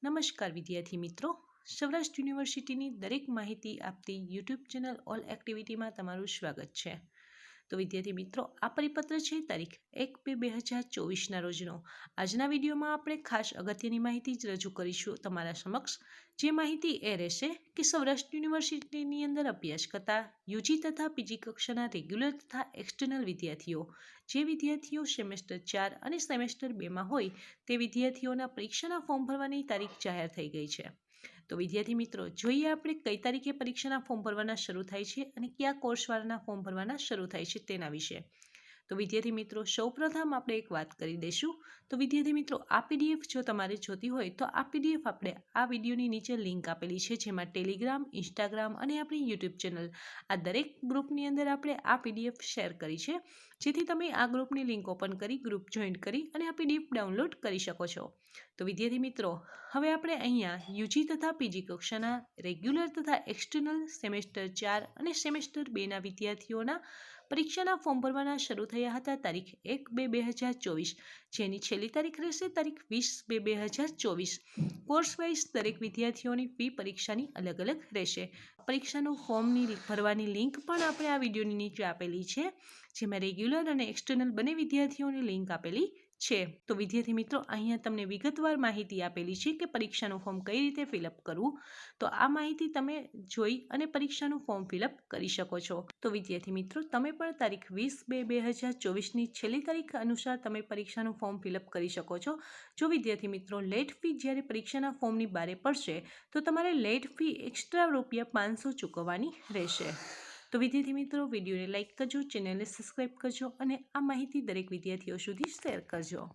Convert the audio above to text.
નમસ્કાર વિદ્યાર્થી મિત્રો, સૌરાષ્ટ્ર યુનિવર્સિટીની દરેક માહિતી આપતી યુટ્યુબ ચેનલ ઓલ એક્ટિવિટીમાં તમારું સ્વાગત છે. તો વિદ્યાર્થી મિત્રો, આ પરિપત્ર છે તારીખ 1/2/2024ના રોજનો. આજના વિડીયોમાં આપણે ખાસ અગત્યની માહિતી જ રજૂ કરીશું તમારા સમક્ષ. જે માહિતી એ રહેશે કે સૌરાષ્ટ્ર યુનિવર્સિટીની અંદર અભ્યાસ કરતા યુજી તથા પીજી કક્ષાના રેગ્યુલર તથા એક્સટર્નલ વિદ્યાર્થીઓ, જે વિદ્યાર્થીઓ સેમેસ્ટર 4 અને સેમેસ્ટર 2માં હોય તે વિદ્યાર્થીઓના પરીક્ષાના ફોર્મ ભરવાની તારીખ જાહેર થઈ ગઈ છે. તો વિદ્યાર્થી મિત્રો, જોઈએ આપણે કઈ તારીખે પરીક્ષાના ફોર્મ ભરવાના શરૂ થાય છે અને કયા કોર્સવાળાના ફોર્મ ભરવાના શરૂ થાય છે તેના વિશે. તો વિદ્યાર્થી મિત્રો, સૌપ્રથમ આપણે એક વાત કરી દઈશું. તો વિદ્યાર્થી મિત્રો, આ પીડીએફ જો તમારે જોતી હોય તો આ પીડીએફ આપણે આ વિડીયોની નીચે લિંક આપેલી છે, જેમાં ટેલિગ્રામ, ઇન્સ્ટાગ્રામ અને આપણી યુટ્યુબ ચેનલ આ દરેક ગ્રુપની અંદર આપણે આ પીડીએફ શેર કરી છે, જેથી તમે આ ગ્રુપની લિંક ઓપન કરી ગ્રુપ જોઈન કરી અને આ પીડીએફ ડાઉનલોડ કરી શકો છો. તો વિદ્યાર્થી મિત્રો, હવે આપણે અહીંયા યુજી તથા પીજી કક્ષાના રેગ્યુલર તથા એક્સટર્નલ સેમેસ્ટર 4 અને સેમેસ્ટર 2ના વિદ્યાર્થીઓના પરીક્ષાના ફોર્મ ભરવાના શરૂ થયા હતા તારીખ 1/2/2024, જેની છેલ્લી તારીખ રહેશે તારીખ 20/2/2024. કોર્સ વાઇઝ દરેક વિદ્યાર્થીઓની ફી પરીક્ષાની અલગ અલગ રહેશે. પરીક્ષાનું ફોર્મની ભરવાની લિંક પણ આપણે આ વિડીયોની નીચે આપેલી છે, જેમાં રેગ્યુલર અને એક્સટર્નલ બંને વિદ્યાર્થીઓની લિંક આપેલી છે. તો વિદ્યાર્થી મિત્રો, અહીંયા તમને વિગતવાર માહિતી આપેલી છે કે પરીક્ષાનું ફોર્મ કઈ રીતે ફિલઅપ કરવું. તો આ માહિતી તમે જોઈ અને પરીક્ષાનું ફોર્મ ફિલઅપ કરી શકો છો. તો વિદ્યાર્થી મિત્રો, તમે પણ તારીખ 20/2/2024ની છેલ્લી તારીખ અનુસાર તમે પરીક્ષાનું ફોર્મ ફિલઅપ કરી શકો છો. જો વિદ્યાર્થી મિત્રો, લેટ ફી જ્યારે પરીક્ષાના ફોર્મની બારે પડશે તો તમારે લેટ ફી એક્સ્ટ્રા ₹500 ચૂકવવાની રહેશે. તો વિદ્યાર્થી મિત્રો, વિડીયોને લાઇક કરજો, ચેનલને સબસ્ક્રાઈબ કરજો અને આ માહિતી દરેક વિદ્યાર્થીઓ સુધી શેર કરજો.